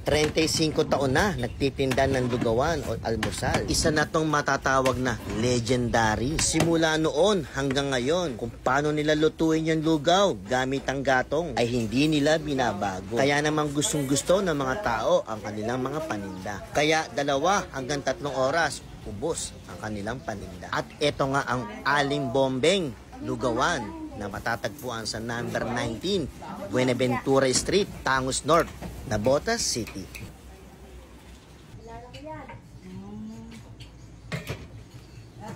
35 taon na nagtitinda ng lugawan o almusal. Isa na tong matatawag na legendary. Simula noon hanggang ngayon, kung paano nila lutuin yung lugaw gamit ang gatong ay hindi nila binabago. Kaya namang gustong gusto ng mga tao ang kanilang mga paninda. Kaya 2 hanggang 3 oras ubos ang kanilang paninda. At ito nga ang Aling Bombeng lugawan na matatagpuan sa number 19 Buenaventura Street, Tangos North, Navotas City.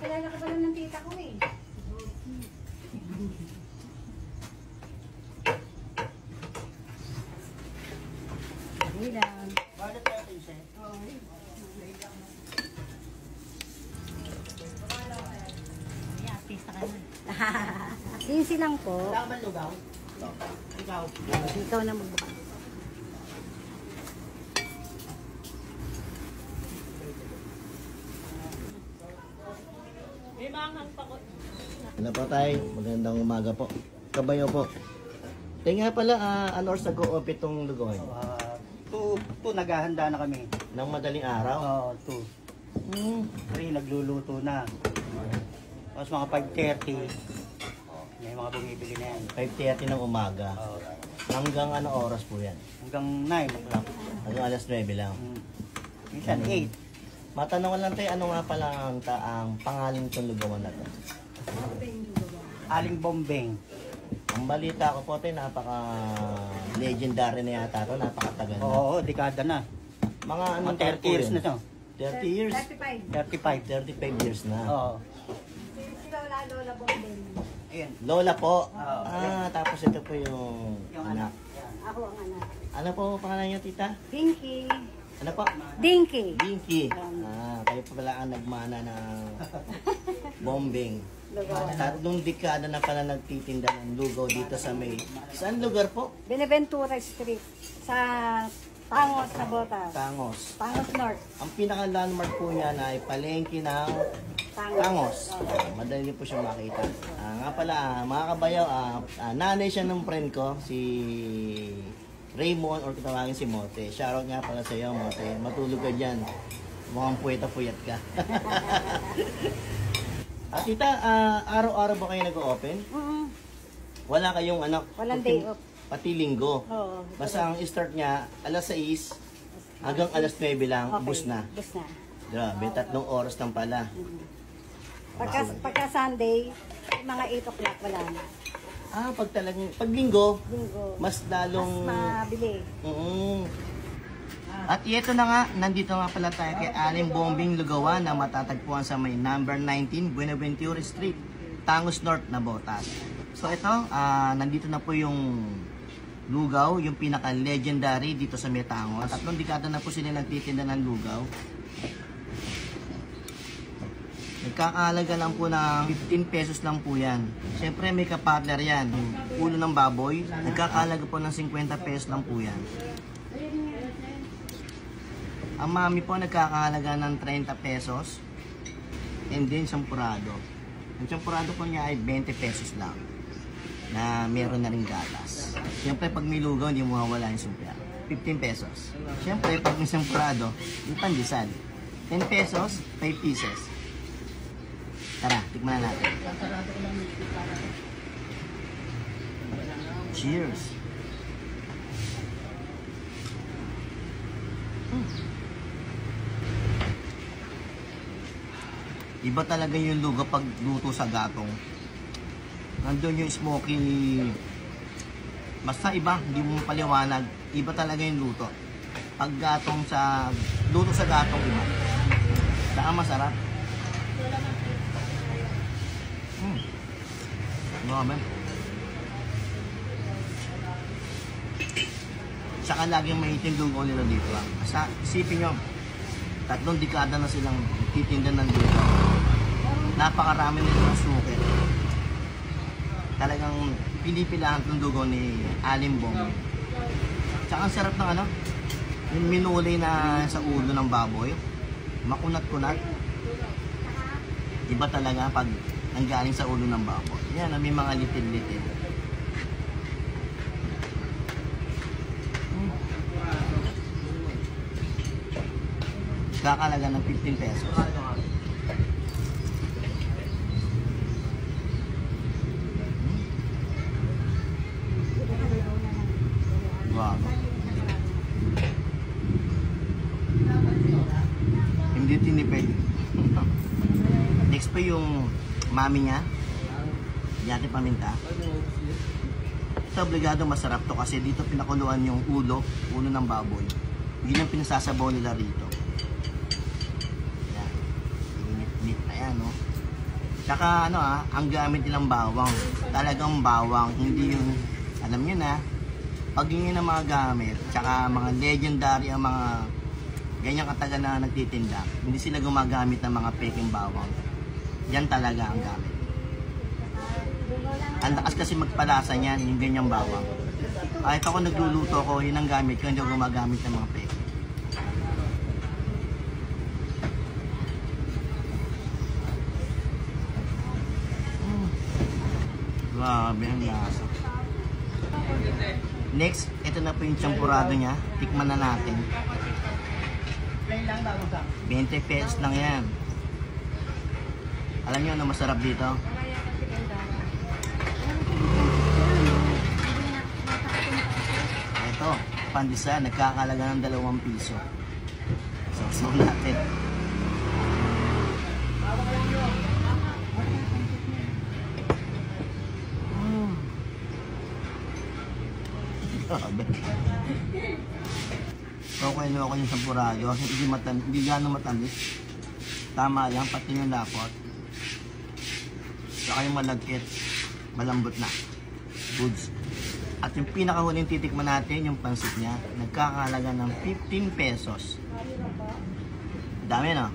Kilala ka pala ng tita ko eh. Bilang. Sinsi lang po. Wala man lugaw? Ikaw. Ikaw na magbuka. Ano po tayo? Magandang umaga po. Kabayo po. Tayo nga pala, ano oras nag-o-open itong lugawan? 2 naghahanda na kami. Nang madaling araw? Oo, 2. 3 nagluluto na. Tapos mga 5:30, may mga bumibili na yan. 5:30 ng umaga. Oo. Hanggang ano oras po yan? Hanggang 9 o'clock. Hanggang alas 9 lang. Minsan 8. Matanong lang tayo, ano nga pala ang pangalan itong lugawan na to? Aling Bombeng. Ang balita ko po tayo, napaka-legendary na yata ito, napakatagal na. Oo, dekada na. Mga anong Mga 30 years na to. 30 years? 35. 35. 35 years na. Oo. Sila wala lola Bombeng. Ayan. Lola po. Oo. Tapos ito po yung anak. Ako ang anak. Ano po pangalan niyo, tita? Dinky. Ano po? Dinky. Dinky. Kayo pa pala ang nagmana ng Bombeng. Lugawan. 3 dekada na pala nagtitinda ng lugaw dito sa may... Saan lugar po? Beneventura Street. Sa Tangos, Navotas. Tangos. Tangos North. Ang pinaka-landmark po niya na ay palengke ng Tangos. Madali po siya makita. Nga pala, mga kabayaw, nanay siya ng friend ko, si Raymond, or kitawagin si Mote. Shoutout nga pala sa iyo, Mote. Matulog ka dyan. Mukhang puweta-puyat ka. At tita, araw-araw ba kayo nag-o-open? Wala kayong anak? Walang day off. Pati linggo? Oo. Basta ang start niya, alas 6 hanggang alas 9 lang, Okay. bus na. Bus na. Grabe, 3 oras lang pala. Pagka Sunday, mga 8 o'clock wala na. Pag linggo, Linggo. mas lalong... Mas mabili. At ito na nga, nandito nga pala tayo kay Aling Bombeng lugawan na matatagpuan sa may number 19 Buenaventura Street, Tangos North, Navotas. So ito, nandito na po yung lugaw, yung pinaka-legendary dito sa may Tangos. 3 dekada na po sila nagtitinda ng lugaw. Nagkakahalaga lang po na 15 pesos lang po yan. Siyempre may kapartner yan. Ulo ng baboy, nagkakahalaga po ng 50 pesos lang po yan. Ang mami po nagkakahalaga ng 30 pesos. And then sampurado. Ang sampurado po niya ay 20 pesos lang. Na meron na rin gatas. Siyempre pag may lugaw, hindi mo mawala yung sumpya. 15 pesos. Siyempre pag may sampurado, yung pandesal. 10 pesos, 5 pieces. Tara, tikman na natin. Cheers! Iba talaga yung lugaw pag luto sa gatong. Nandun yung smoky. Basta iba, hindi mo paliwanag. Iba talaga yung luto. Pag gatong sa... Luto sa gatong iba. Saka masarap. Grabe. Saka laging maitim lugaw nila dito. Basta isipin nyo, 3 dekada na silang titinda ng lugaw. Napakarami nila ng suki. Talagang pinipilahan itong lugaw ni Aling Bombeng. Tsaka ang sarap ng ano, yung minuli na sa ulo ng baboy. Makunat-kunat. Iba talaga pag nanggaling sa ulo ng baboy. Yan, may mga litil-litil. Kakalaga ng 15 pesos. Wow. Hindi tinipid. Next pa yung mami niya. Yate paminta. Ito obligado masarap to kasi dito pinakuluan yung ulo ng baboy. Yun ang pinasasabaw nila rito. Yan. Init-init na yan, no? Tsaka ang gamit nilang bawang. Talagang bawang, hindi yung, alam nyo na, pag yun ang mga gamit, tsaka mga legendary ang mga ganyang katagal na nagtitinda, hindi sila gumagamit ng mga peking bawang. Yan talaga ang gamit. Ang lakas kasi magpalasa niyan, yung ganyang bawang. Kahit ako nagluluto ko, yun ang gamit ko, hindi ako gumagamit ng mga peke. Grabe ang lasa. Next, ito na po yung champurado niya. Tikman na natin. 20 pesos lang yan. Alam niyo ano masarap dito? Ito, pandesal, nagkakalaga ng 2 piso. So natin. So kung ako yung sampurado, hindi gano'ng matamis. Tama lang, pati yung lapot. Saka yung malagkit, malambot na. Goods. At yung pinakahuling titikman natin, yung pansit niya, nagkakalaga ng 15 pesos. Dami no?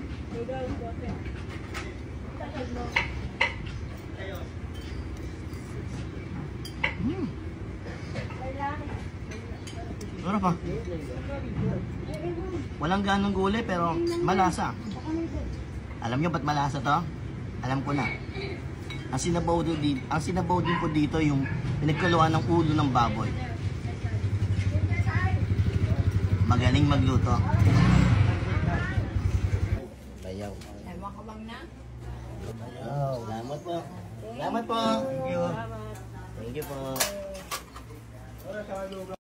Ano pa? Walang ganong gulay pero malasa. Alam nyo ba't malasa to? Alam ko na. Ang sinabaw din po dito yung pinagkaluan ng ulo ng baboy. Magaling magluto. Bayaw. Ewan ka bang na? Bayaw. Salamat po. Salamat po. Thank you. Thank you po.